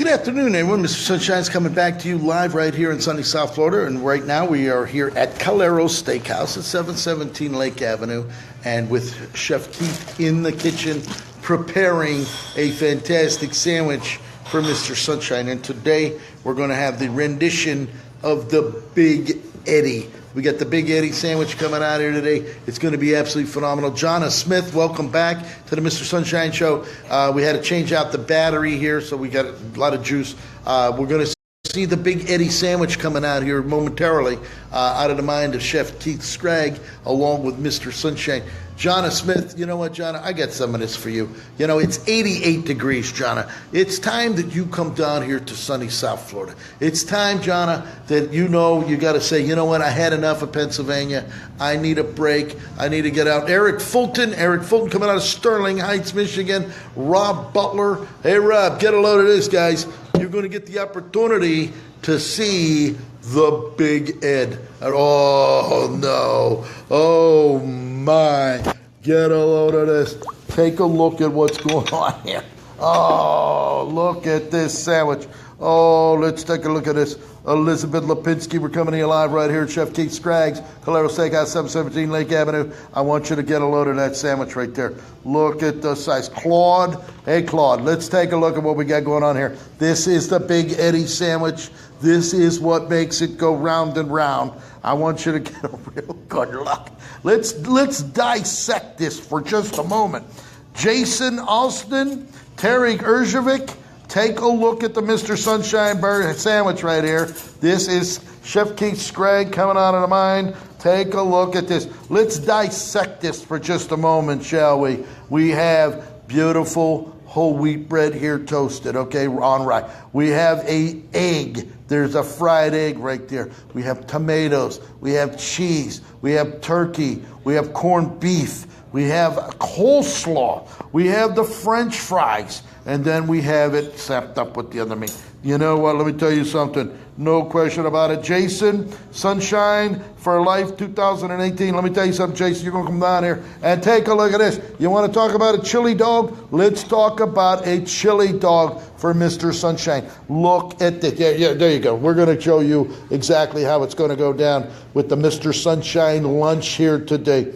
Good afternoon, everyone. Mr. Sunshine's coming back to you live right here in sunny South Florida. And right now we are here at Calero's Steakhouse at 717 Lake Avenue. And with Chef Keith in the kitchen preparing a fantastic sandwich for Mr. Sunshine. And today we're going to have the rendition of the Big Eddy. We got the Big Eddy sandwich coming out here today. It's going to be absolutely phenomenal. Jonna Smith, welcome back to the Mr. Sunshine Show. We had to change out the battery here, so we got a lot of juice. We're going to see the Big Eddy sandwich coming out here momentarily out of the mind of Chef Keith Scragg along with Mr. Sunshine. Jonna Smith, you know what, Jonna? I got some of this for you. You know, it's 88 degrees, Jonna. It's time that you come down here to sunny South Florida. It's time, Jonna, that you know you got to say, you know what, I had enough of Pennsylvania. I need a break. I need to get out. Eric Fulton coming out of Sterling Heights, Michigan. Rob Butler. Hey, Rob, get a load of this, guys. You're going to get the opportunity to see the Big Ed. Oh, no. Oh, my. Get a load of this. Take a look at what's going on here. Oh, look at this sandwich. Oh, let's take a look at this. Elizabeth Lipinski, we're coming to you live right here at Chef Keith Scragg's, Calero Steakhouse, 717 Lake Avenue. I want you to get a load of that sandwich right there. Look at the size. Claude, hey Claude, let's take a look at what we got going on here. This is the Big Eddy sandwich. This is what makes it go round and round. I want you to get a real good look. Let's dissect this for just a moment. Jason Austin, Tarek Erzhevic, take a look at the Mr. Sunshine Burger sandwich right here. This is Chef Keith Scragg coming out of the mind. Take a look at this. Let's dissect this for just a moment, shall we? We have beautiful whole wheat bread here toasted, okay, on rye. We have an egg. There's a fried egg right there. We have tomatoes. We have cheese. We have turkey. We have corned beef. We have coleslaw. We have the French fries. And then we have it sapped up with the other meat. You know what? Let me tell you something. No question about it. Jason, Sunshine for Life 2018. Let me tell you something, Jason. You're going to come down here and take a look at this. You want to talk about a chili dog? Let's talk about a chili dog for Mr. Sunshine. Look at this. Yeah, there you go. We're going to show you exactly how it's going to go down with the Mr. Sunshine lunch here today.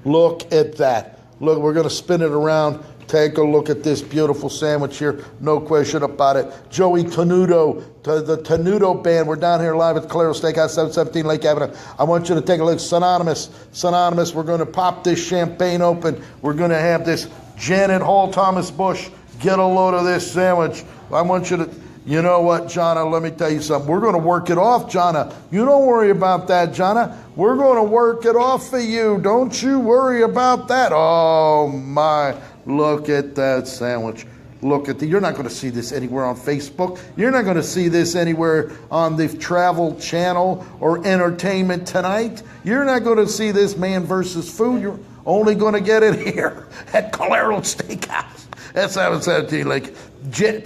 Look at that. Look, we're going to spin it around. Take a look at this beautiful sandwich here. No question about it. Joey Tenuto, the Tenuto Band. We're down here live at the Calero Steakhouse, 717 Lake Avenue. I want you to take a look. Synonymous. We're going to pop this champagne open. We're going to have this Janet Hall Thomas Bush. Get a load of this sandwich. I want you to... You know what, Jonna, let me tell you something. We're going to work it off, Jonna. You don't worry about that, Jonna. We're going to work it off for you. Don't you worry about that. Oh, my. Look at that sandwich. Look at you're not going to see this anywhere on Facebook. You're not going to see this anywhere on the Travel Channel or Entertainment Tonight. You're not going to see this Man versus Food. You're only going to get it here at Calero Steakhouse. That's 717 Lake.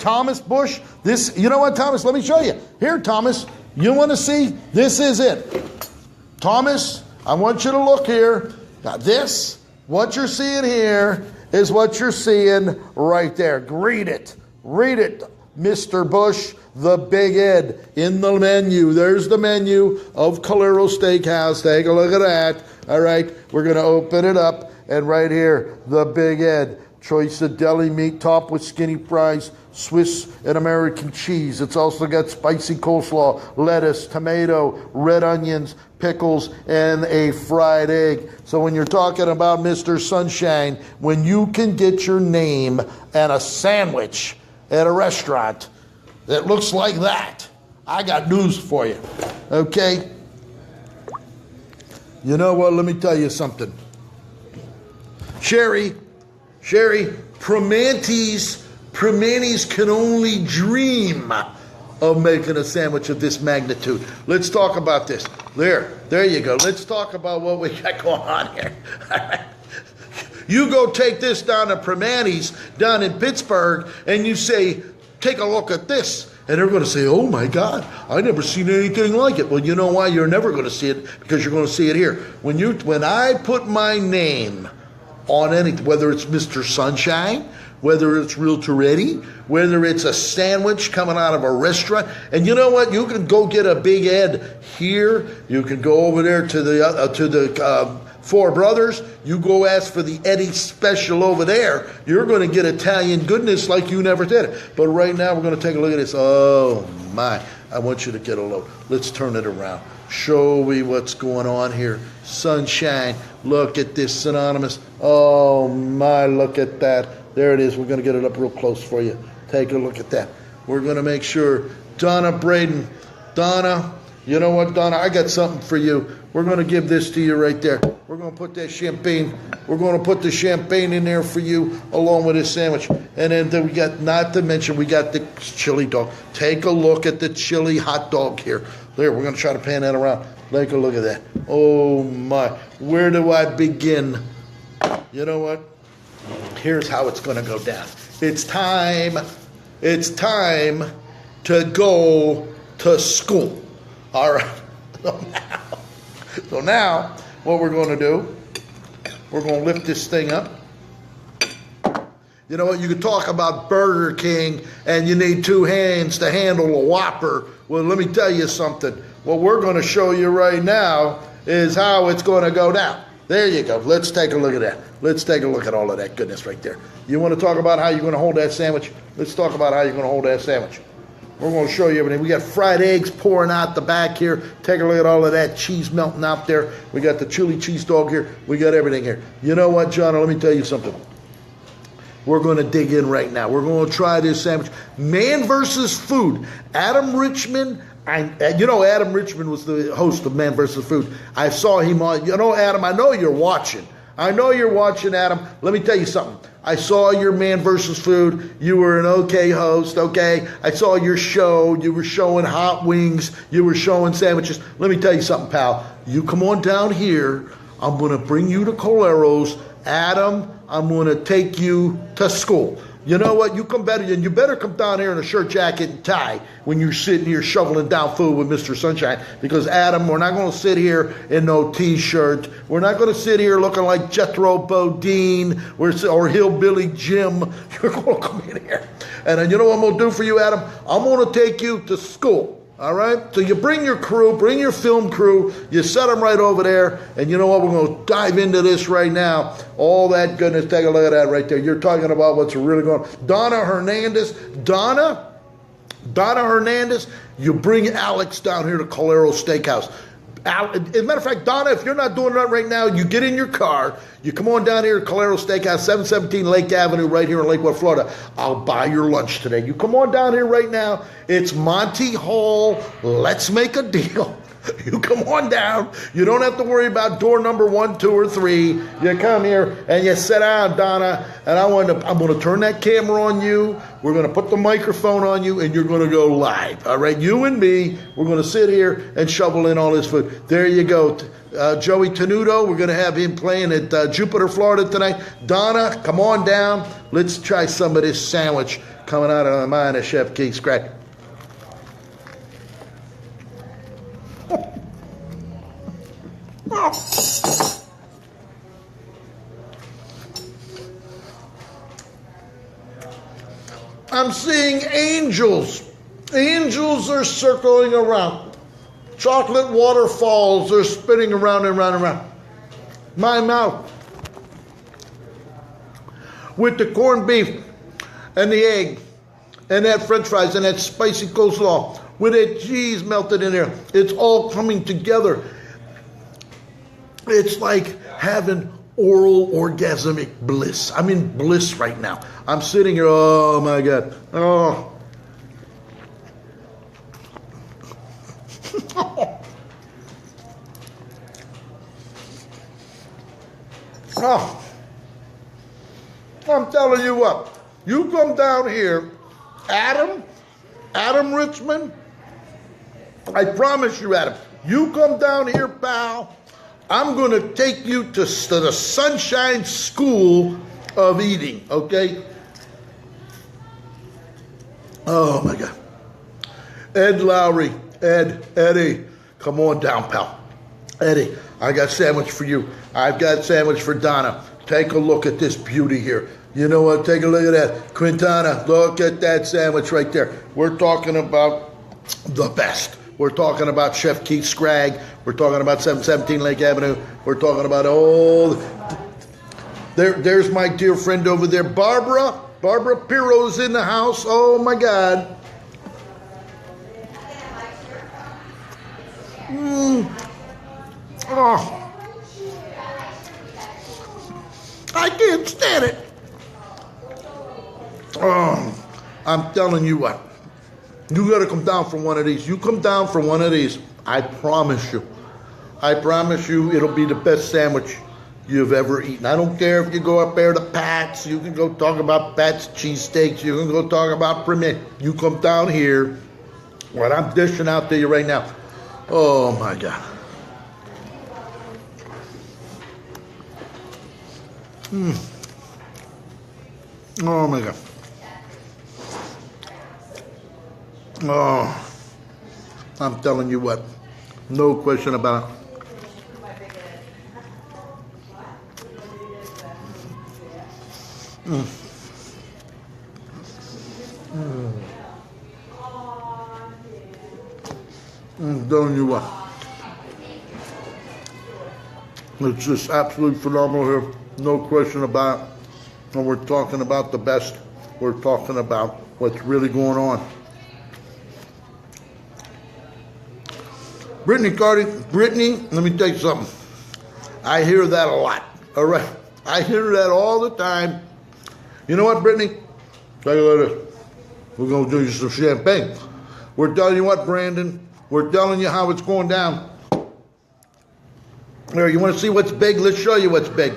Thomas Bush, this, you know what, Thomas? Let me show you. Here, Thomas, you want to see? This is it. Thomas, I want you to look here. Now this, what you're seeing here is what you're seeing right there. Read it, Mr. Bush, the Big Ed in the menu. There's the menu of Calero Steakhouse. Take a look at that. All right, we're going to open it up, and right here, the Big Ed. Choice of deli meat topped with skinny fries, Swiss and American cheese. It's also got spicy coleslaw, lettuce, tomato, red onions, pickles, and a fried egg. So when you're talking about Mr. Sunshine, when you can get your name and a sandwich at a restaurant that looks like that, I got news for you. Okay? You know what? Let me tell you something. Sherry, Primanti's can only dream of making a sandwich of this magnitude. Let's talk about this. There you go. Let's talk about what we got going on here. All right. You go take this down to Primanti's down in Pittsburgh and you say, take a look at this. And they're going to say, oh my God, I never seen anything like it. Well, you know why you're never going to see it? Because you're going to see it here. When I put my name on anything, whether it's Mr. Sunshine, whether it's Realtor Eddy, whether it's a sandwich coming out of a restaurant. And you know what? You can go get a Big Ed here. You can go over there to the Four Brothers. You go ask for the Eddy special over there. You're going to get Italian goodness like you never did. But right now we're going to take a look at this. Oh my! I want you to get a look. Let's turn it around. Show me what's going on here. Sunshine. Look at this synonymous. Oh my! Look at that. There it is. We're going to get it up real close for you. Take a look at that. We're going to make sure. Donna Braden. Donna, you know what, Donna? I got something for you. We're going to give this to you right there. We're going to put that champagne. We're going to put the champagne in there for you along with this sandwich. And then we got, not to mention, we got the chili dog. Take a look at the chili hot dog here. There, we're going to try to pan that around. Take a look at that. Oh, my. Where do I begin? You know what? Here's how it's going to go down. It's time to go to school. All right. So now, what we're going to do, we're going to lift this thing up. You know what? You can talk about Burger King and you need two hands to handle a Whopper. Well, let me tell you something. What we're going to show you right now is how it's going to go down. There you go. Let's take a look at that. Let's take a look at all of that goodness right there. You want to talk about how you're going to hold that sandwich? Let's talk about how you're going to hold that sandwich. We're going to show you everything. We got fried eggs pouring out the back here. Take a look at all of that cheese melting out there. We got the chili cheese dog here. We got everything here. You know what, John? Let me tell you something. We're going to dig in right now. We're going to try this sandwich. Man versus Food. Adam Richman. Adam Richman was the host of Man versus Food. I saw him on. Adam, I know you're watching. Adam. Let me tell you something. I saw your Man versus Food. You were an okay host, okay? I saw your show. You were showing hot wings. You were showing sandwiches. Let me tell you something, pal. You come on down here. I'm going to bring you to Colero's. Adam, I'm going to take you to school. You know what? You better come down here in a shirt, jacket, and tie when you're sitting here shoveling down food with Mr. Sunshine. Because, Adam, we're not going to sit here in no T-shirt. We're not going to sit here looking like Jethro Bodine or Hillbilly Jim. You're going to come in here. And you know what I'm going to do for you, Adam? I'm going to take you to school. All right? So you bring your crew, bring your film crew, you set them right over there, and you know what? We're going to dive into this right now. All that goodness, take a look at that right there. You're talking about what's really going on. Donna Hernandez, you bring Alex down here to Colero Steakhouse. As a matter of fact, Donna, if you're not doing that right now, you get in your car, you come on down here to Colero Steakhouse, 717 Lake Avenue, right here in Lakewood, Florida. I'll buy your lunch today. You come on down here right now. It's Monty Hall. Let's make a deal. You come on down. You don't have to worry about door number 1, 2, or 3. You come here and you sit down, Donna, and I'm going to turn that camera on you. We're going to put the microphone on you, and you're going to go live. All right, you and me, we're going to sit here and shovel in all this food. There you go. Joey Tenuto, we're going to have him playing at Jupiter, Florida tonight. Donna, come on down. Let's try some of this sandwich coming out of the mind of Chef Keith Scragg. I'm seeing angels. Angels are circling around. Chocolate waterfalls are spinning around and around and around. My mouth. With the corned beef and the egg and that french fries and that spicy coleslaw with that cheese melted in there. It's all coming together. It's like having oral orgasmic bliss. I'm in bliss right now. I'm sitting here, oh my God. Oh. Oh. I'm telling you what. You come down here, Adam Richmond, I promise you, Adam, you come down here, pal, I'm going to take you to the Sunshine School of Eating, okay? Oh, my God. Ed Lowry, Eddy, come on down, pal. Eddy, I got sandwich for you. I've got sandwich for Donna. Take a look at this beauty here. You know what? Take a look at that. Quintana, look at that sandwich right there. We're talking about the best. We're talking about Chef Keith Scragg. We're talking about 717 Lake Avenue. We're talking about there's my dear friend over there, Barbara. Barbara Piro's in the house. Oh my God. Oh. I can't stand it. Oh, I'm telling you what. You got to come down for one of these. You come down for one of these. I promise you. I promise you it'll be the best sandwich you've ever eaten. I don't care if you go up there to Pat's. You can go talk about Pat's cheesesteaks. You can go talk about Premier. You come down here. What I'm dishing out to you right now. Oh, my God. Oh, my God. Oh, I'm telling you what, no question about it. I'm telling you what, it's just absolutely phenomenal here, no question about it. And we're talking about the best. We're talking about what's really going on. Brittany Cardi, Brittany, let me tell you something. I hear that a lot, all right? I hear that all the time. You know what, Brittany? Take a look at this. We're going to do you some champagne. We're telling you what, Brandon. We're telling you how it's going down. There, you want to see what's big? Let's show you what's big.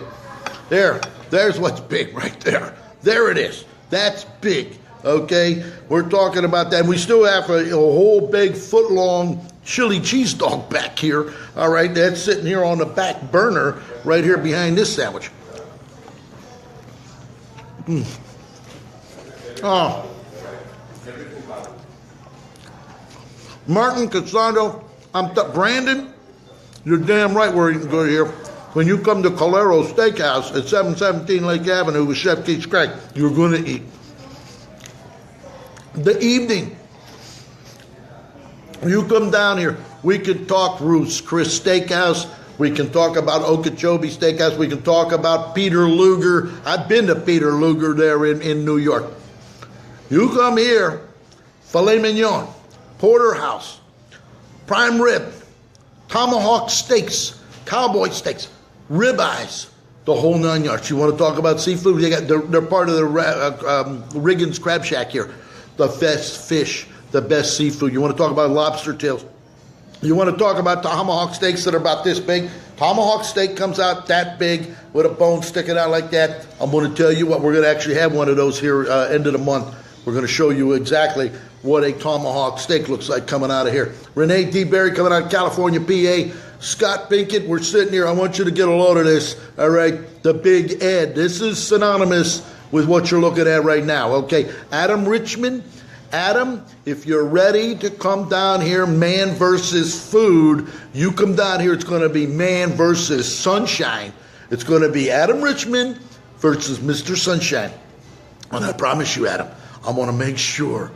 There's what's big right there. There it is. That's big, okay? We're talking about that. We still have a whole big foot-long chili cheese dog back here. All right, that's sitting here on the back burner right here behind this sandwich. Oh. Martin Casado, Brandon, you're damn right where you can go here. When you come to Calero Steakhouse at 717 Lake Avenue with Chef Keith Scragg, you're going to eat. The evening, you come down here, we can talk Ruth's Chris Steakhouse. We can talk about Okeechobee Steakhouse. We can talk about Peter Luger. I've been to Peter Luger there in New York. You come here, filet mignon, porterhouse, prime rib, tomahawk steaks, cowboy steaks, ribeyes, the whole 9 yards. You want to talk about seafood? They're part of the Riggins Crab Shack here. The best fish, the best seafood. You want to talk about lobster tails? You want to talk about tomahawk steaks that are about this big? Tomahawk steak comes out that big with a bone sticking out like that. I'm going to tell you what, we're going to actually have one of those here end of the month. We're going to show you exactly what a tomahawk steak looks like coming out of here. Renee D. Berry coming out of California, PA. Scott Pinkett, we're sitting here. I want you to get a load of this, all right? The Big Ed. This is synonymous with what you're looking at right now, okay? Adam Richmond. Adam, if you're ready to come down here, man versus food, you come down here, it's going to be man versus sunshine. It's going to be Adam Richmond versus Mr. Sunshine. And I promise you, Adam, I'm going to make sure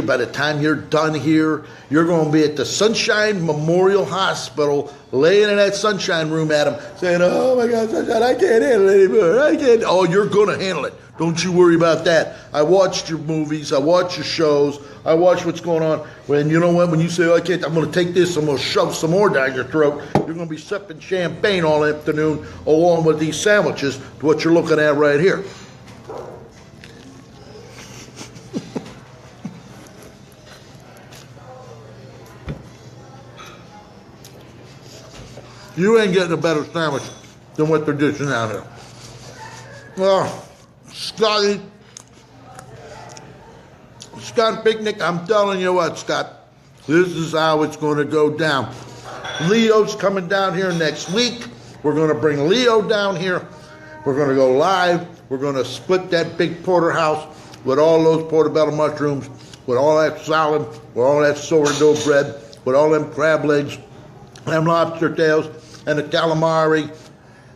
by the time you're done here, you're going to be at the Sunshine Memorial Hospital, laying in that Sunshine room, Adam, saying, oh my God, Sunshine, I can't handle it anymore. Oh, you're going to handle it. Don't you worry about that. I watched your movies. I watched your shows. I watched what's going on. When you know what? When you say, oh, I can't, I'm going to take this. I'm going to shove some more down your throat. You're going to be sipping champagne all afternoon along with these sandwiches, what you're looking at right here. You ain't getting a better sandwich than what they're dishing out here. Oh. Scott Picnic, I'm telling you what, Scott, this is how it's going to go down. Leo's coming down here next week. We're going to bring Leo down here. We're going to go live. We're going to split that big porterhouse with all those portobello mushrooms, with all that salad, with all that sourdough bread, with all them crab legs, them lobster tails, and the calamari,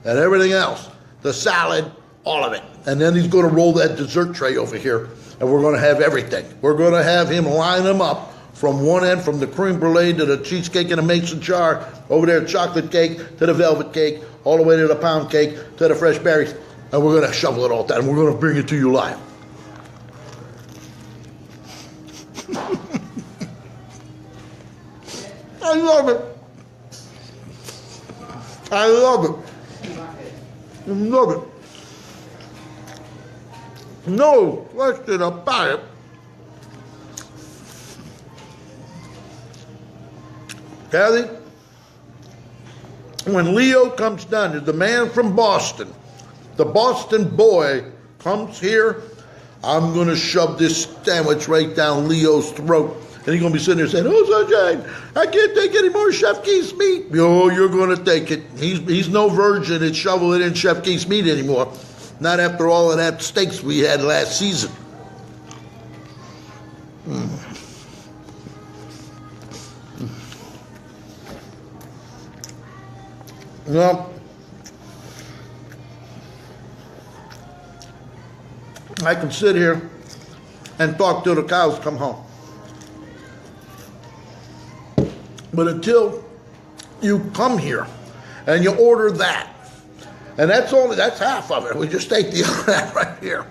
and everything else. The salad, all of it. And then he's going to roll that dessert tray over here, and we're going to have everything. We're going to have him line them up from one end, from the creme brulee to the cheesecake in a mason jar, over there chocolate cake to the velvet cake, all the way to the pound cake to the fresh berries. And we're going to shovel it all down, and we're going to bring it to you live. I love it. I love it. I love it. No question about it. Kathy, when Leo comes down, the man from Boston, the Boston boy comes here, I'm going to shove this sandwich right down Leo's throat. And he's going to be sitting there saying, oh, Sunshine, I can't take any more Chef Keith's meat. Oh, you're going to take it. He's no virgin at shoveling in Chef Keith's meat anymore. Not after all of that steaks we had last season. Well, I can sit here and talk till the cows come home. But until you come here and you order that, and that's half of it. We just take the other half right here.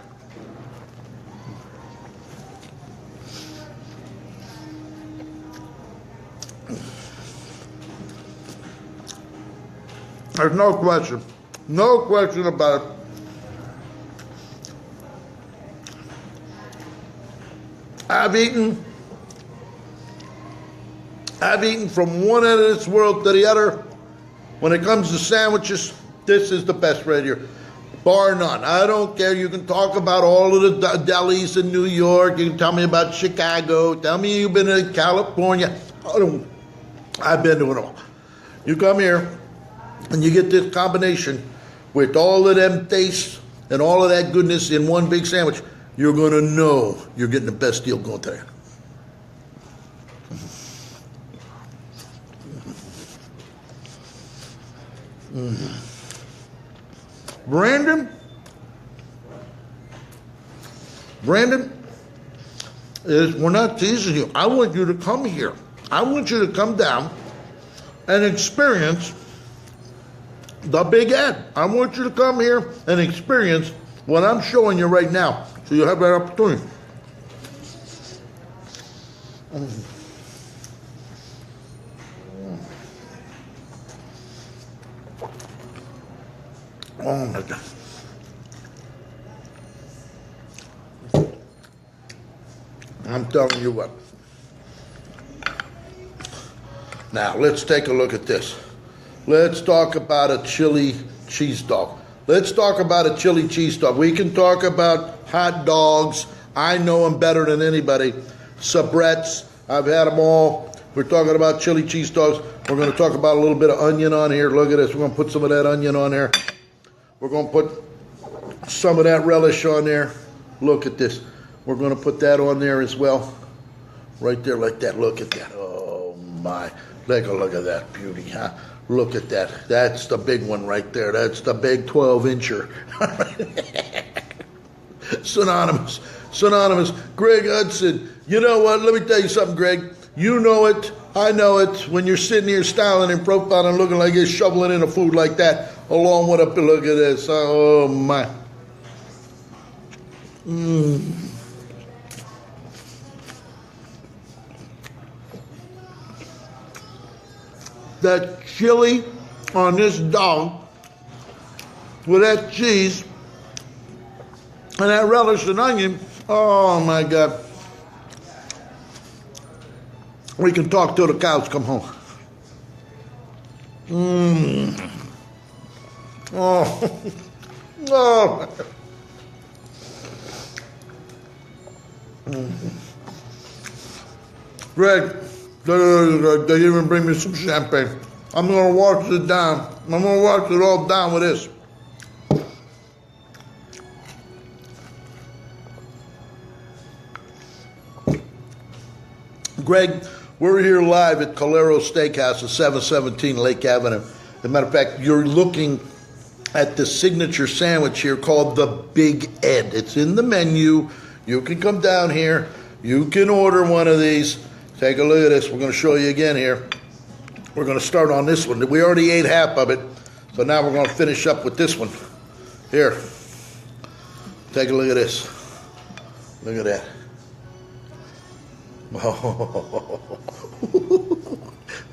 There's no question about it. I've eaten from one end of this world to the other. When it comes to sandwiches, this is the best right here, bar none. I don't care. You can talk about all of the delis in New York. You can tell me about Chicago. Tell me you've been to California. I've been to it all. You come here and you get this combination with all of them tastes and all of that goodness in one big sandwich. You're going to know you're getting the best deal going there. Brandon, we're not teasing you. I want you to come here. I want you to come down and experience the Big Ed. I want you to come here and experience what I'm showing you right now. So you have that opportunity. Oh my God. I'm telling you what. Now, let's take a look at this. Let's talk about a chili cheese dog. Let's talk about a chili cheese dog. We can talk about hot dogs. I know them better than anybody. Sabrettes. I've had them all. We're talking about chili cheese dogs. We're going to talk about a little bit of onion on here. Look at this. We're going to put some of that onion on there. We're going to put some of that relish on there. Look at this. We're going to put that on there as well. Right there like that. Look at that. Oh, my. Take a look at that beauty, huh? Look at that. That's the big one right there. That's the big 12-incher. Synonymous. Greg Hudson. You know what? Let me tell you something, Greg. You know it. I know it. When you're sitting here styling and profiling, looking like this, shoveling in a food like that, along with a look at this. Oh my. That chili on this dog with that cheese and that relish and onion. Oh my God. We can talk till the cows come home. Oh. Oh. Greg, they even bring me some champagne. I'm going to wash it down. I'm going to wash it all down with this. Greg, we're here live at Calero Steakhouse at 717 Lake Avenue. As a matter of fact, you're looking at the signature sandwich here called the Big Ed. It's in the menu. You can come down here. You can order one of these. Take a look at this. We're going to show you again here. We're going to start on this one. We already ate half of it, so now we're going to finish up with this one. Here. Take a look at this. Look at that.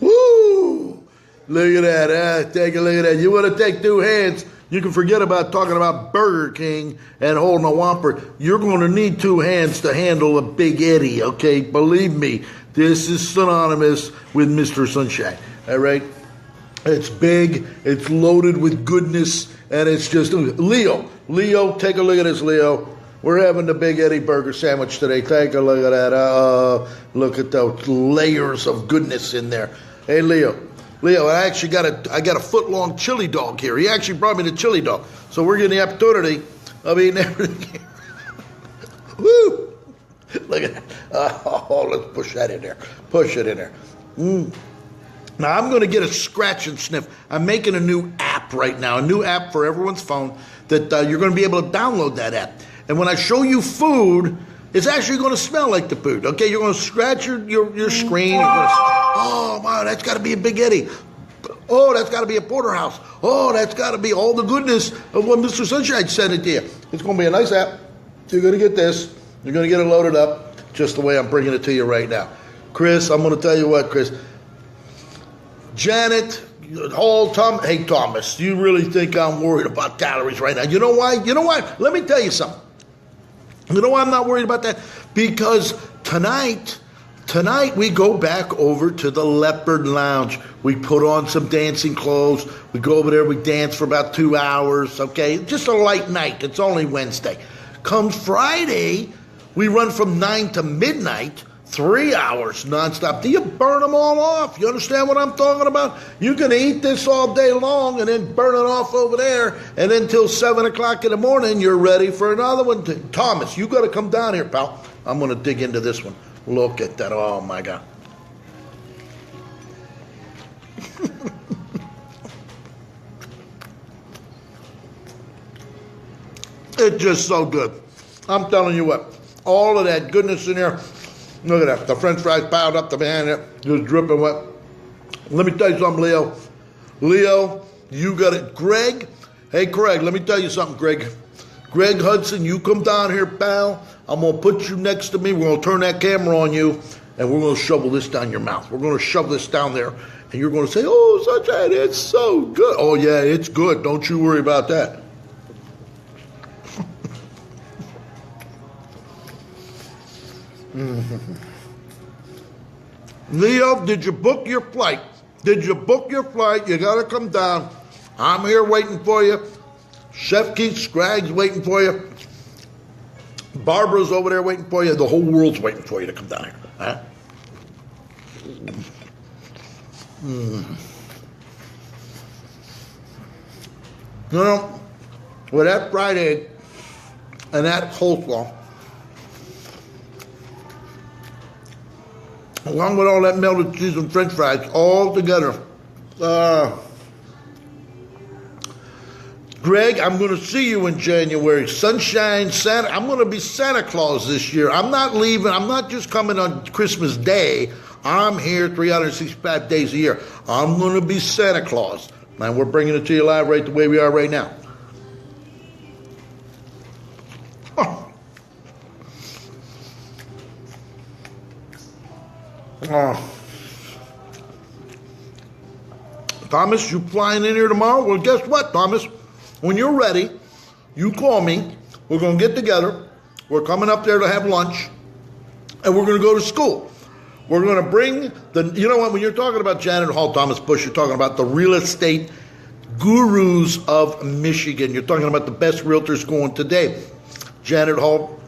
Woo! Look at that. Take a look at that. You want to take two hands, you can forget about talking about Burger King and holding a Whopper. You're going to need two hands to handle a Big Eddy, okay? Believe me, this is synonymous with Mr. Sunshine, all right? It's big, it's loaded with goodness, and it's just... Leo, take a look at this, Leo. We're having the Big Eddy burger sandwich today. Take a look at that. Look at those layers of goodness in there. Hey, Leo, I actually got a foot-long chili dog here. He actually brought me the chili dog. So we're getting the opportunity of eating everything. Woo! Look at that. Oh, let's push that in there. Push it in there. Now, I'm going to get a scratch and sniff. I'm making a new app right now, a new app for everyone's phone that you're going to be able to download that app. And when I show you food, it's actually going to smell like the food. Okay, you're going to scratch your screen. You're going to, oh, wow, that's got to be a Big Eddy. Oh, that's got to be a porterhouse. Oh, that's got to be all the goodness of what Mr. Sunshine sent it to you. It's going to be a nice app. You're going to get this. You're going to get it loaded up just the way I'm bringing it to you right now. Chris, I'm going to tell you what, Chris. Janet, Hall, hey, Thomas, you really think I'm worried about calories right now? You know why? You know why? Let me tell you something. You know why I'm not worried about that? Because tonight we go back over to the Leopard Lounge. We put on some dancing clothes. We go over there, we dance for about 2 hours, okay? Just a light night. It's only Wednesday. Come Friday, we run from 9 to midnight, 3 hours nonstop. Do you burn them all off? You understand what I'm talking about? You can eat this all day long and then burn it off over there, and then till 7 o'clock in the morning, you're ready for another one. Thomas, you got to come down here, pal. I'm going to dig into this one. Look at that. Oh, my God. It's just so good. I'm telling you what. All of that goodness in there. Look at that. The French fries piled up the behind it. Just dripping wet. Let me tell you something, Leo. Leo, you got it. Greg. Hey, Craig, let me tell you something, Greg. Greg Hudson, you come down here, pal. I'm going to put you next to me. We're going to turn that camera on you, and we're going to shovel this down your mouth. We're going to shove this down there, and you're going to say, oh, Sunshine, it's so good. Oh, yeah, it's good. Don't you worry about that. Leo, did you book your flight? Did you book your flight? You got to come down. I'm here waiting for you. Chef Keith Scragg's waiting for you. Barbara's over there waiting for you. The whole world's waiting for you to come down here. Huh? You know, with that fried egg and that coleslaw, along with all that melted cheese and French fries, all together. Greg, I'm going to see you in January. Sunshine, Santa. I'm going to be Santa Claus this year. I'm not leaving. I'm not just coming on Christmas Day. I'm here 365 days a year. I'm going to be Santa Claus. And we're bringing it to you live right the way we are right now. Thomas, you flying in here tomorrow? Well, guess what, Thomas? When you're ready, you call me. We're going to get together. We're coming up there to have lunch, and we're going to go to school. We're going to bring you know what, when you're talking about Janet Hall, Thomas Bush, you're talking about the real estate gurus of Michigan. You're talking about the best realtors going today. Janet Hall,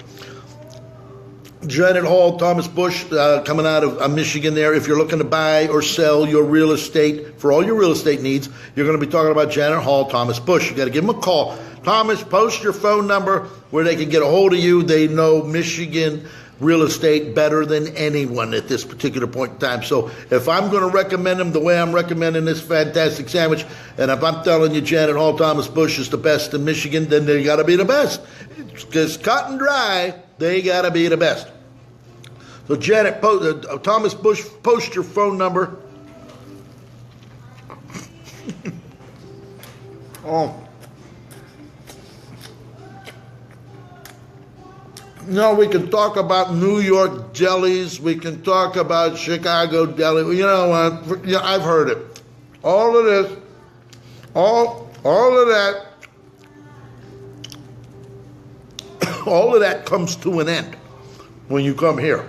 Thomas Bush, coming out of Michigan there. If you're looking to buy or sell your real estate, for all your real estate needs, you're going to be talking about Janet Hall, Thomas Bush. You got to give them a call. Thomas, post your phone number where they can get a hold of you. They know Michigan. real estate better than anyone at this particular point in time. So if I'm going to recommend them the way I'm recommending this fantastic sandwich, and if I'm telling you Janet Hall Thomas Bush is the best in Michigan, then they got to be the best. Because cut and dry, they got to be the best. So Janet Thomas Bush, post your phone number. Oh. No, we can talk about New York delis. We can talk about Chicago deli. You know what? Yeah, I've heard it. All of this, all of that, all of that comes to an end when you come here.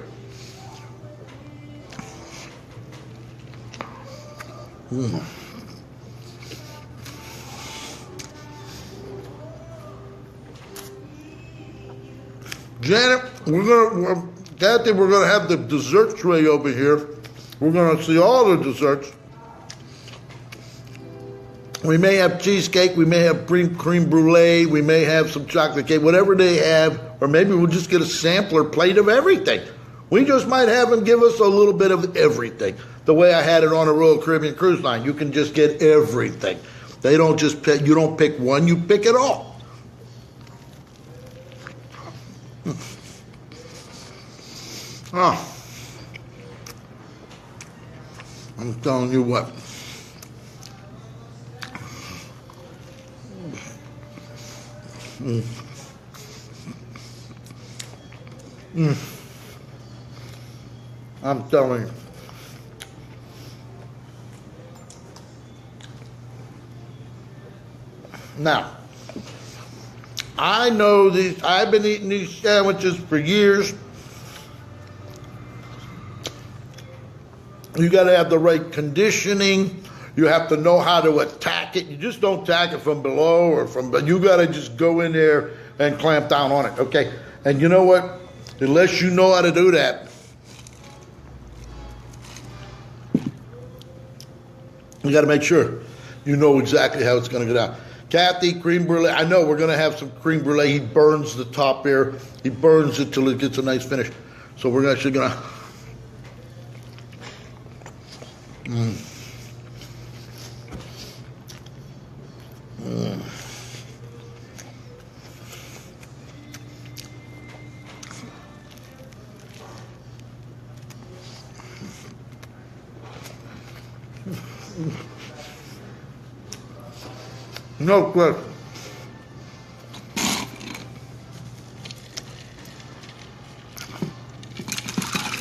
Janet, Kathy, we're gonna have the dessert tray over here. We're gonna see all the desserts. We may have cheesecake, we may have cream brulee, we may have some chocolate cake, whatever they have, or maybe we'll just get a sampler plate of everything. We just might have them give us a little bit of everything. The way I had it on a Royal Caribbean cruise line, you can just get everything. They don't just pick, you don't pick one, you pick it all. Oh, I'm telling you what. I'm telling you. Now, I know these, I've been eating these sandwiches for years. You got to have the right conditioning. You have to know how to attack it. You just don't attack it from below or from, but you got to just go in there and clamp down on it, okay? And you know what? Unless you know how to do that, you got to make sure you know exactly how it's going to go down. Kathy, cream brulee. I know we're going to have some cream brulee. He burns the top there. He burns it till it gets a nice finish. So we're actually going to... No question.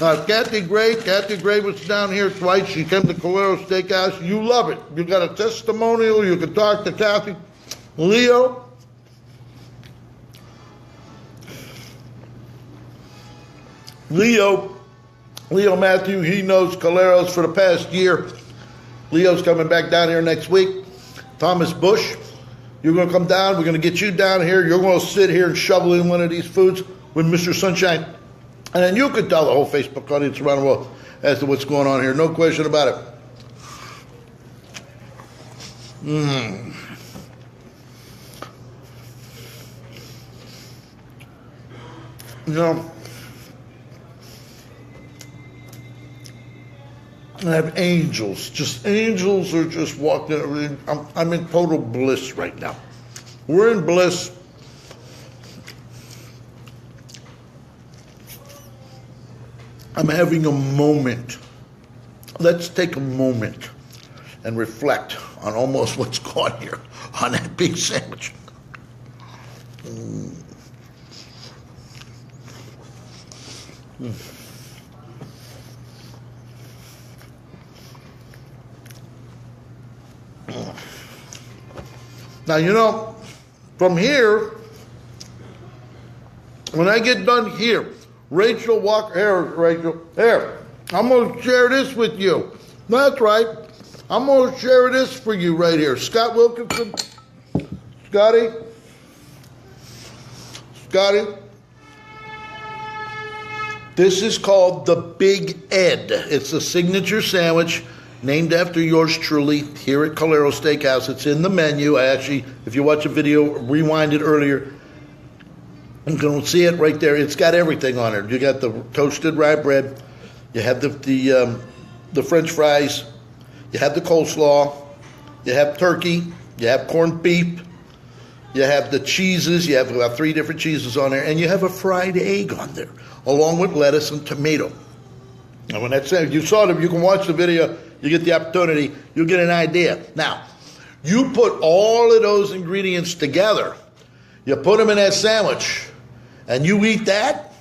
Kathy Gray was down here twice. She came to Calero Steakhouse. You love it. You got a testimonial. You can talk to Kathy. Leo Matthew, he knows Calero's for the past year. Leo's coming back down here next week. Thomas Bush, you're going to come down. We're going to get you down here. You're going to sit here and shovel in one of these foods with Mr. Sunshine. And then you can tell the whole Facebook audience around the world as to what's going on here. No question about it. You know, I have angels. Just angels are just walking. I'm in total bliss right now. We're in bliss. I'm having a moment. Let's take a moment and reflect on almost what's gone here on that big sandwich. Now, you know, from here, when I get done here, Rachel Walker, here, I'm going to share this with you. That's right. I'm going to share this for you right here. Scott Wilkinson, Scotty, this is called the Big Ed. It's a signature sandwich named after yours truly here at Calero Steakhouse. It's in the menu. I actually, if you watch a video, rewind it earlier, You can see it right there. It's got everything on it. You got the toasted rye bread. You have the French fries. You have the coleslaw. You have turkey. You have corned beef. You have the cheeses. You have about 3 different cheeses on there. And you have a fried egg on there, along with lettuce and tomato. And when that's it, you saw them, you can watch the video. You get the opportunity. You'll get an idea. Now, you put all of those ingredients together. You put them in that sandwich. And you eat that,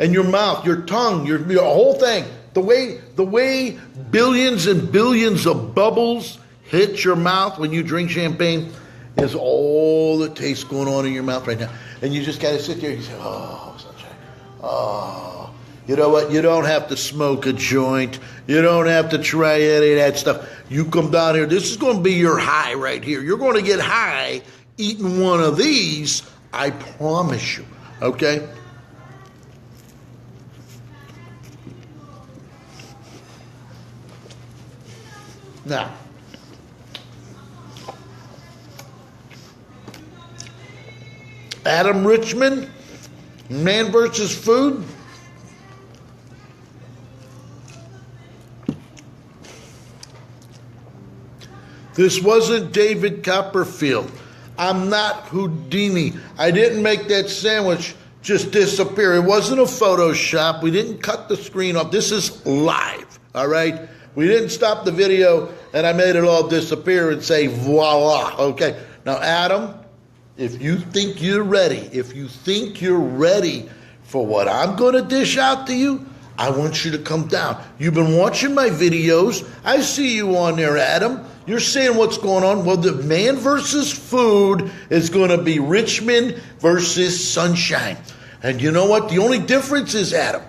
and your mouth, your tongue, your whole thing, the way billions and billions of bubbles hit your mouth when you drink champagne is all the taste going on in your mouth right now. And you just got to sit there and you say, oh, sunshine. Oh, you know what? You don't have to smoke a joint. You don't have to try any of that stuff. You come down here. This is going to be your high right here. You're going to get high eating one of these. I promise you. Okay? Now, Adam Richman, Man versus Food. This wasn't David Copperfield. I'm not Houdini. I didn't make that sandwich just disappear. It wasn't a Photoshop. We didn't cut the screen off. This is live, all right? We didn't stop the video and I made it all disappear and say, voila, okay? Now, Adam, if you think you're ready for what I'm going to dish out to you, I want you to come down. You've been watching my videos. I see you on there, Adam. You're seeing what's going on. Well, the Man versus Food is going to be Richmond versus Sunshine. And you know what? The only difference is, Adam,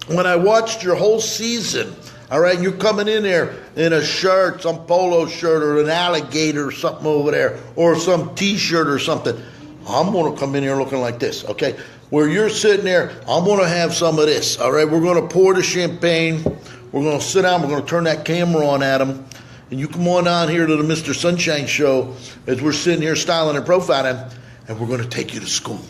when I watched your whole season, all right, and you're coming in there in a shirt, some polo shirt or an alligator or something over there, or some T-shirt or something, I'm going to come in here looking like this, okay? Where you're sitting there, I'm going to have some of this, all right? We're going to pour the champagne. We're going to sit down. We're going to turn that camera on, Adam. And you come on down here to the Mr. Sunshine Show as we're sitting here styling and profiling, and we're going to take you to school.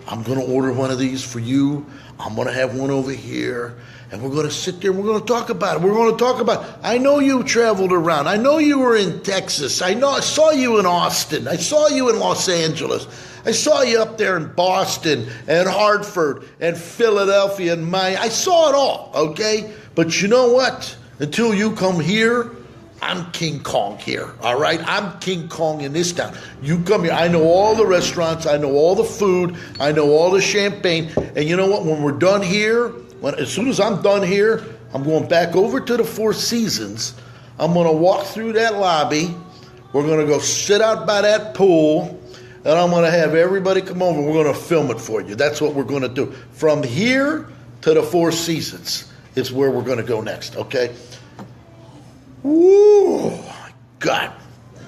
I'm going to order one of these for you. I'm going to have one over here, and we're going to sit there and we're going to talk about it. We're going to talk about, I know you traveled around. I know you were in Texas. I saw you in Austin. I saw you in Los Angeles. I saw you up there in Boston and Hartford and Philadelphia and Miami. I saw it all, okay? But you know what? Until you come here, I'm King Kong here, all right? I'm King Kong in this town. You come here. I know all the restaurants. I know all the food. I know all the champagne. And you know what? When we're done here, as soon as I'm done here, I'm going back over to the Four Seasons. I'm going to walk through that lobby. We're going to go sit out by that pool, and I'm going to have everybody come over. We're going to film it for you. That's what we're going to do. From here to the Four Seasons is where we're going to go next, okay? Woo, God.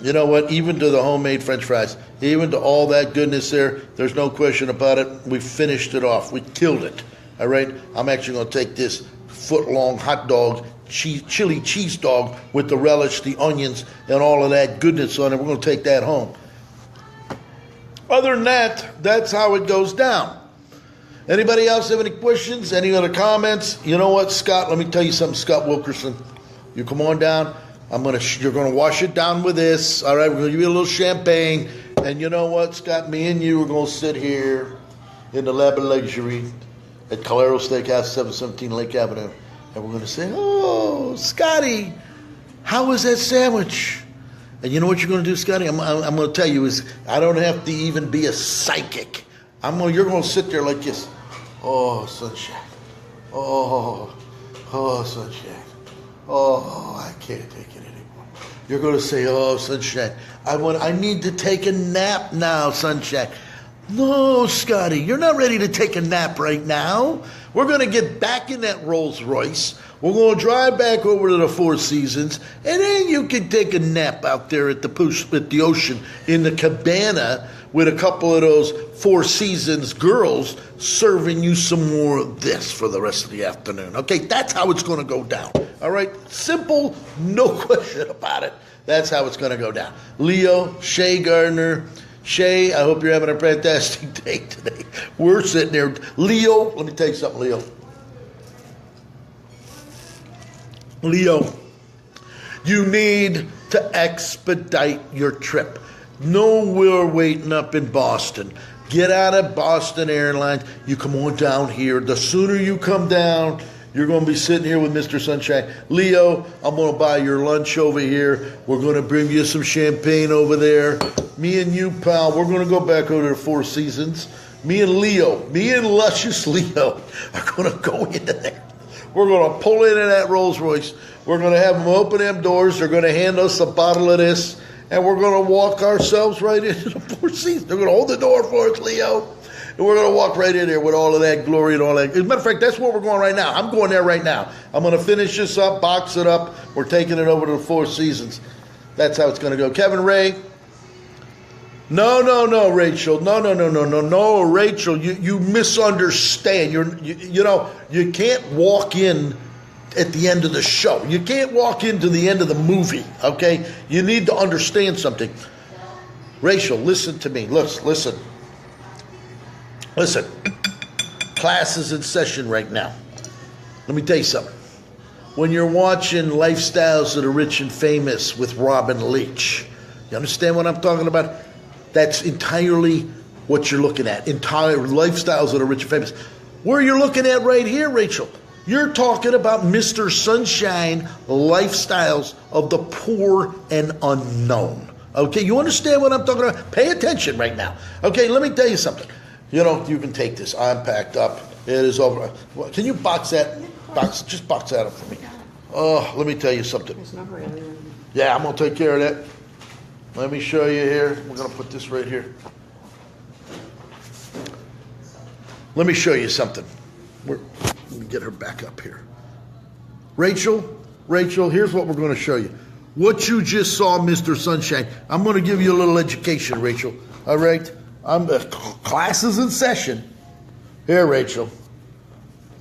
You know what? Even to the homemade French fries, even to all that goodness there's no question about it. We finished it off. We killed it. All right? I'm actually going to take this foot-long hot dog, chili cheese dog with the relish, the onions, and all of that goodness on it. We're going to take that home. Other than that, that's how it goes down. Anybody else have any questions? Any other comments? You know what, Scott? Let me tell you something, Scott Wilkerson. You come on down. You're gonna wash it down with this. All right, we're gonna give you a little champagne. And you know what, Scott? Me and you are gonna sit here in the lab of luxury at Calero Steakhouse, 717 Lake Avenue, and we're gonna say, "Oh, Scotty, how was that sandwich?" And you know what you're gonna do, Scotty? I'm gonna tell you is I don't have to even be a psychic. You're gonna sit there like this. Oh, sunshine. Oh, sunshine. Oh, I can't take it anymore. You're going to say, oh, sunshine, I need to take a nap now, sunshine. No, Scotty, you're not ready to take a nap right now. We're going to get back in that Rolls Royce. We're going to drive back over to the Four Seasons, and then you can take a nap out there at the ocean in the cabana with a couple of those Four Seasons girls serving you some more of this for the rest of the afternoon. Okay, that's how it's going to go down. All right, simple, no question about it. That's how it's going to go down. Leo, Shea Gardner, Shay, I hope you're having a fantastic day today. We're sitting there. Leo, let me tell you something, Leo. Leo, you need to expedite your trip. No, we're waiting up in Boston. Get out of Boston Airlines. You come on down here. The sooner you come down, you're going to be sitting here with Mr. Sunshine. Leo, I'm going to buy your lunch over here. We're going to bring you some champagne over there. Me and you, pal, we're going to go back over to the Four Seasons. Me and luscious Leo are going to go into there. We're going to pull into that Rolls Royce. We're going to have them open them doors. They're going to hand us a bottle of this. And we're going to walk ourselves right into the Four Seasons. They're going to hold the door for us, Leo. And we're going to walk right in there with all of that glory and all that. As a matter of fact, that's where we're going right now. I'm going there right now. I'm going to finish this up, box it up. We're taking it over to the Four Seasons. That's how it's going to go. Kevin Ray. No, Rachel. No, Rachel. You misunderstand. You can't walk in at the end of the show. You can't walk into the end of the movie, okay? You need to understand something. Rachel, listen to me. Listen. Class is in session right now. Let me tell you something. When you're watching Lifestyles of the Rich and Famous with Robin Leach, you understand what I'm talking about? That's entirely what you're looking at. Entire Lifestyles of the Rich and Famous. Where you're looking at right here, Rachel, you're talking about Mr. Sunshine, Lifestyles of the Poor and Unknown. Okay, you understand what I'm talking about? Pay attention right now. Okay, let me tell you something. You can take this. I'm packed up. It is over. Can you box that? Just box that up for me. Oh, let me tell you something. Yeah, I'm going to take care of that. Let me show you here. We're going to put this right here. Let me show you something. Let me get her back up here. Rachel, here's what we're going to show you. What you just saw, Mr. Sunshine, I'm going to give you a little education, Rachel. All right? Class is in session. Here, Rachel.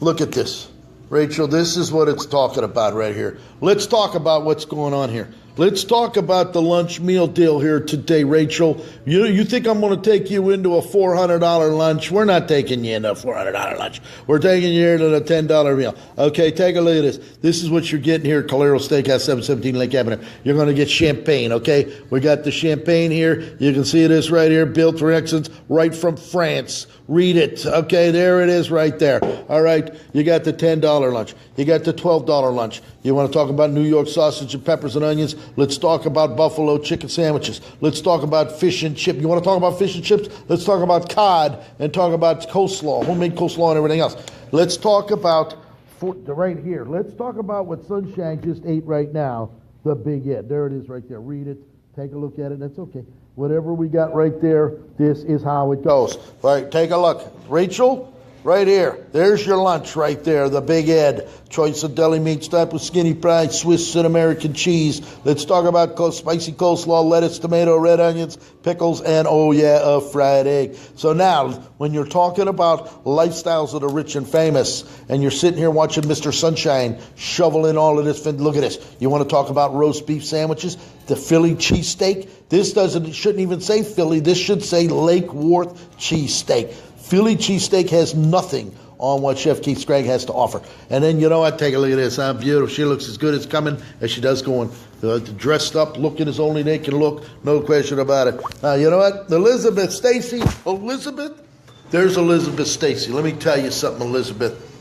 Look at this. Rachel, this is what it's talking about right here. Let's talk about what's going on here. Let's talk about the lunch meal deal here today, Rachel. You think I'm going to take you into a $400 lunch? We're not taking you into a $400 lunch. We're taking you here to the $10 meal. Okay, take a look at this. This is what you're getting here at Calero Steakhouse, 717 Lake Avenue. You're going to get champagne, okay? We got the champagne here. You can see this right here, built for excellence, right from France. Read it. Okay, there it is right there. All right, you got the $10 lunch. You got the $12 lunch. You want to talk about New York sausage and peppers and onions? Let's talk about buffalo chicken sandwiches. Let's talk about fish and chips. You want to talk about fish and chips? Let's talk about cod and talk about coleslaw, homemade coleslaw and everything else. Let's talk about, right here, let's talk about what Sunshine just ate right now, the Big Ed. There it is right there. Read it. Take a look at it. That's okay. Whatever we got right there, this is how it goes. All right, take a look. Rachel, right here. There's your lunch right there, the Big Ed. Choice of deli meat stuffed with skinny fries, Swiss and American cheese. Let's talk about spicy coleslaw, lettuce, tomato, red onions, pickles, and, oh yeah, a fried egg. So now, when you're talking about Lifestyles of the Rich and Famous, and you're sitting here watching Mr. Sunshine shovel in all of this, look at this. You want to talk about roast beef sandwiches? The Philly cheesesteak? This shouldn't even say Philly. This should say Lake Worth cheesesteak. Philly cheesesteak has nothing on what Chef Keith Scragg has to offer. And then, you know what? Take a look at this. How beautiful. She looks as good as coming as she does going. Dressed up, looking as only they can look. No question about it. You know what? Elizabeth Stacy. Elizabeth? There's Elizabeth Stacy. Let me tell you something, Elizabeth.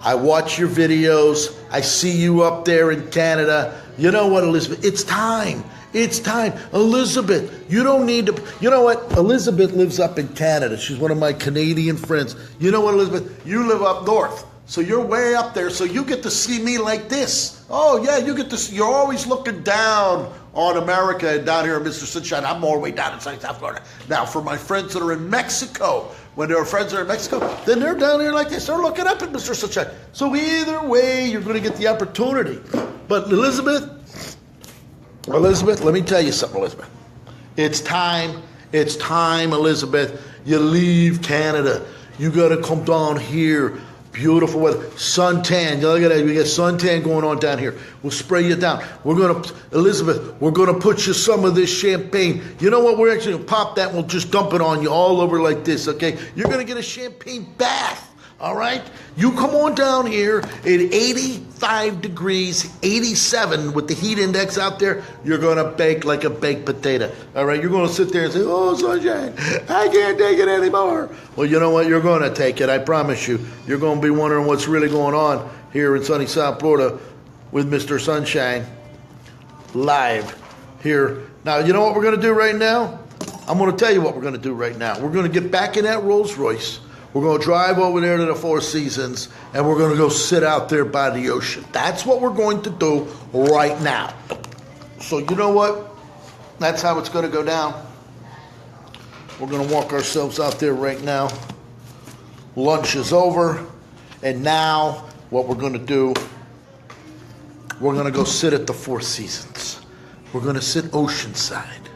I watch your videos. I see you up there in Canada. You know what, Elizabeth? It's time. It's time. Elizabeth, you don't need to... You know what? Elizabeth lives up in Canada. She's one of my Canadian friends. You know what, Elizabeth? You live up north. So you're way up there. So you get to see me like this. Oh, yeah, you get to see... You're always looking down on America and down here in Mr. Sunshine. I'm all the way down in sunny South Florida. Now, for my friends that are in Mexico, when there are friends that are in Mexico, then they're down here like this. They're looking up at Mr. Sunshine. So either way, you're going to get the opportunity. But Elizabeth, let me tell you something, Elizabeth. It's time, Elizabeth. You leave Canada. You got to come down here. Beautiful weather. Suntan. Look at that. We got suntan going on down here. We'll spray you down. We're going to, Elizabeth, we're going to put you some of this champagne. You know what? We're actually going to pop that and we'll just dump it on you all over like this, okay? You're going to get a champagne bath. All right? You come on down here at 85 degrees, 87 with the heat index out there. You're going to bake like a baked potato. All right? You're going to sit there and say, oh, sunshine, I can't take it anymore. Well, you know what? You're going to take it. I promise you. You're going to be wondering what's really going on here in sunny South Florida with Mr. Sunshine live here. Now, you know what we're going to do right now? I'm going to tell you what we're going to do right now. We're going to get back in that Rolls Royce. We're going to drive over there to the Four Seasons, and we're going to go sit out there by the ocean. That's what we're going to do right now. So you know what? That's how it's going to go down. We're going to walk ourselves out there right now. Lunch is over, and now what we're going to do, we're going to go sit at the Four Seasons. We're going to sit oceanside.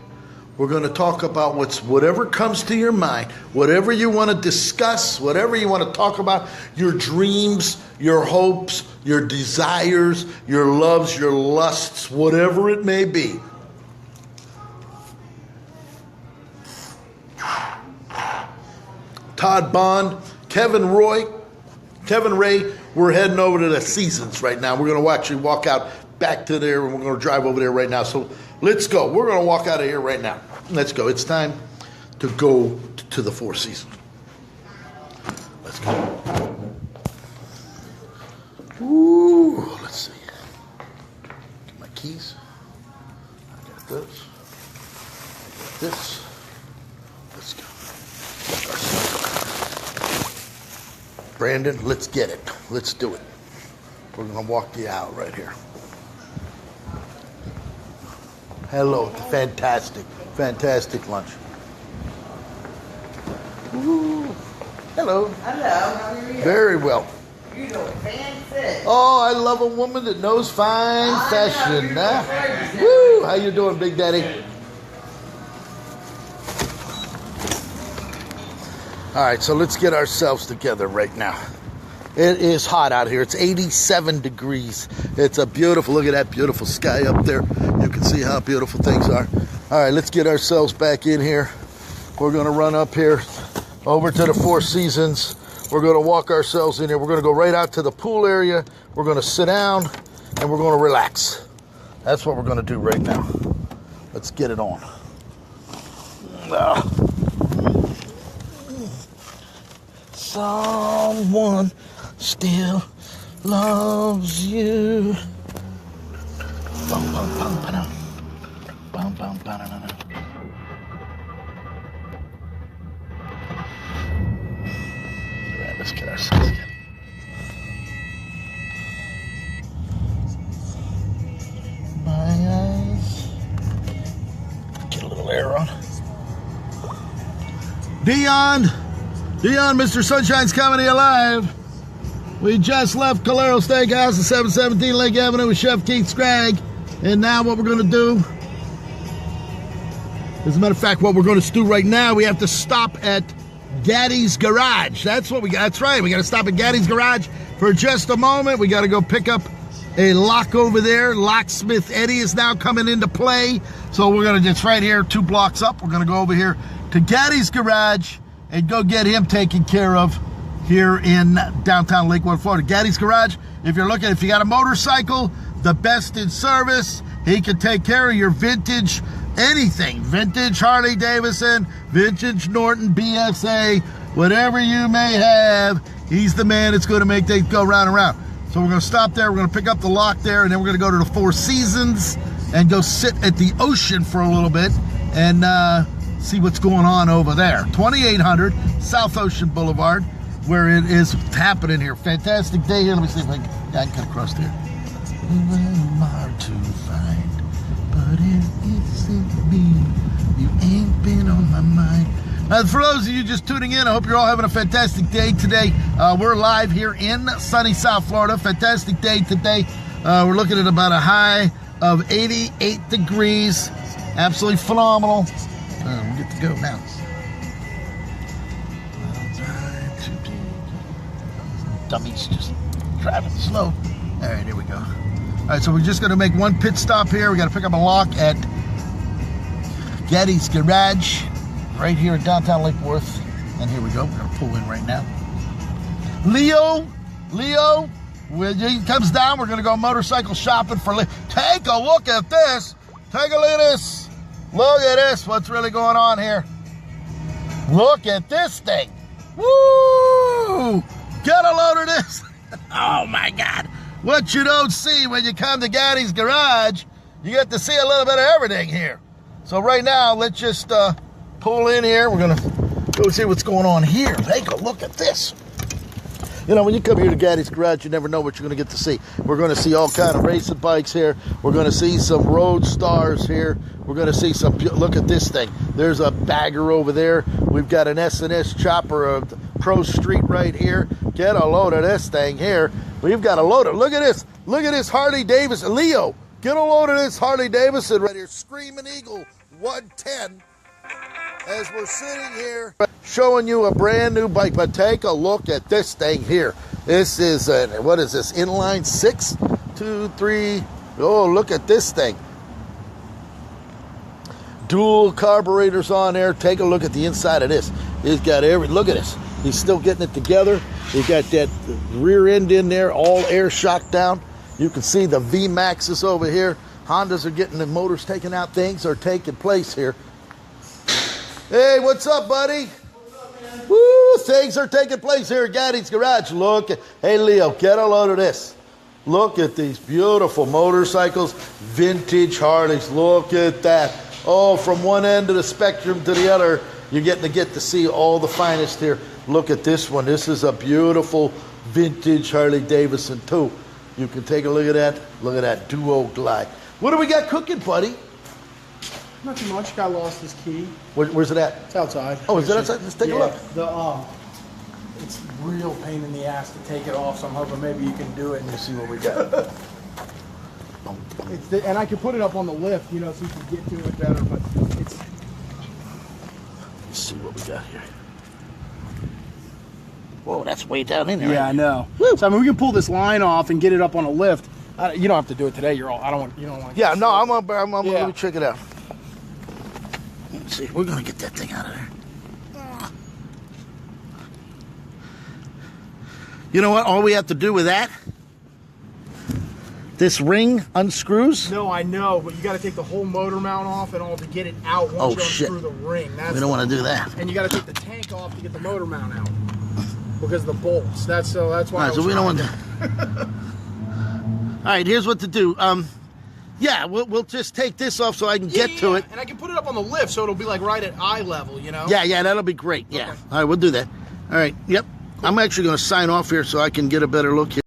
We're going to talk about whatever comes to your mind, whatever you want to discuss, whatever you want to talk about, your dreams, your hopes, your desires, your loves, your lusts, whatever it may be. Todd Bond, Kevin Ray, we're heading over to the Seasons right now. We're going to actually walk out back to there, and we're going to drive over there right now. So let's go. We're going to walk out of here right now. Let's go. It's time to go to the Four Seasons. Let's go. Ooh, let's see. Get my keys. I got this. I got this. Let's go. Brandon, let's get it. Let's do it. We're going to walk you out right here. Hello, fantastic lunch. Ooh. Hello. Hello, how are you? Very well. You know, fancy. Oh, I love a woman that knows fine fashion. Huh? Woo! How you doing, Big Daddy? All right, so let's get ourselves together right now. It is hot out here. It's 87 degrees. It's a beautiful, look at that beautiful sky up there. You can see how beautiful things are. All right, let's get ourselves back in here. We're going to run up here over to the Four Seasons. We're going to walk ourselves in here. We're going to go right out to the pool area. We're going to sit down and we're going to relax. That's what we're going to do right now. Let's get it on. Someone still loves you. Bum, bum, bum, ba-dum. Bum, bum, ba-da-da-da. All right, let's get ourselves together. My eyes. Get a little air on. Dion, Mr. Sunshine's coming to you live. We just left Calero Steakhouse at 717 Lake Avenue with Chef Keith Scragg. And now what we're going to do, as a matter of fact, what we're going to do right now, we have to stop at Gaddy's Garage. That's what we got. That's right. We got to stop at Gaddy's Garage for just a moment. We got to go pick up a lock over there. Locksmith Eddy is now coming into play. So we're going to, it's right here, 2 blocks up. We're going to go over here to Gaddy's Garage and go get him taken care of here in downtown Lakewood, Florida. Gaddy's Garage, if you got a motorcycle, the best in service. He can take care of your vintage anything. Vintage Harley Davidson, vintage Norton BSA, whatever you may have, he's the man that's going to make things go round and round. So we're going to stop there. We're going to pick up the lock there, and then we're going to go to the Four Seasons and go sit at the ocean for a little bit and see what's going on over there. 2800 South Ocean Boulevard, where it is happening here. Fantastic day here. Let me see if I can cut across there. Hard to find, but it isn't me. You ain't been on my mind. For those of you just tuning in, I hope you're all having a fantastic day today. We're live here in sunny South Florida. Fantastic day today. We're looking at about a high of 88 degrees. Absolutely phenomenal. We get to go now. dummy's just driving slow. All right, here we go. All right, so we're just going to make one pit stop here. We got to pick up a lock at Eddy's Garage, right here in downtown Lake Worth. And here we go. We're going to pull in right now. Leo, when he comes down, we're going to go motorcycle shopping for Leo. Take a look at this. Take a look at this. Look at this. What's really going on here? Look at this thing. Woo! Get a load of this. Oh, my God. What you don't see when you come to Eddy's Garage, you get to see a little bit of everything here. So right now, let's just pull in here. We're going to go see what's going on here. Take a look at this. You know, when you come here to Eddy's Garage, you never know what you're going to get to see. We're going to see all kind of racing bikes here. We're going to see some road stars here. We're going to see some, look at this thing. There's a bagger over there. We've got an S&S chopper of Pro Street right here. Get a load of this thing here. We've got a load of, look at this. Look at this Harley Davidson. Leo, get a load of this Harley Davidson right here. Screaming Eagle 110. As we're sitting here showing you a brand new bike, but take a look at this thing here. This is what is this, inline 6, 2, 3. Oh, look at this thing. Dual carburetors on there. Take a look at the inside of this. It's got look at this. He's still getting it together. He's got that rear end in there, all air shock down. You can see the V-Maxes over here. Hondas are getting the motors taken out. Things are taking place here. Hey, what's up, buddy? What's up, man? Woo, things are taking place here at Eddy's Garage. Look, hey, Leo, get a load of this. Look at these beautiful motorcycles, vintage Harleys. Look at that. Oh, from one end of the spectrum to the other, you're getting to see all the finest here. Look at this one. This is a beautiful vintage Harley Davidson, too. You can take a look at that. Look at that Duo Glide. What do we got cooking, buddy? Not too much. Guy lost his key. Where's it at? It's outside. Oh, is it outside? Let's take a look. It's real pain in the ass to take it off, so I'm hoping maybe you can do it. Let's see what we got. And I can put it up on the lift, you know, so you can get to it better, but it's... Let's see what we got here. Whoa, that's way down in there. Yeah, right? I know. Woo. So, I mean, we can pull this line off and get it up on a lift. You don't have to do it today. You don't want Yeah, no, I'm gonna Yeah. let me check it out. Let's see, we're gonna get that thing out of there. You know what? All we have to do with that, this ring unscrews. No, I know, but you got to take the whole motor mount off and all to get it out once Oh, you shit. unscrew the ring. We don't want to do that. And you got to take the tank off to get the motor mount out because of the bolts. That's why. All right, so we don't want to. All right, here's what to do. Yeah, we'll just take this off so I can get to it. And I can put it up on the lift so it'll be like right at eye level, you know? Yeah, that'll be great. Yeah. Okay. All right, we'll do that. All right, yep. I'm actually going to sign off here so I can get a better look here.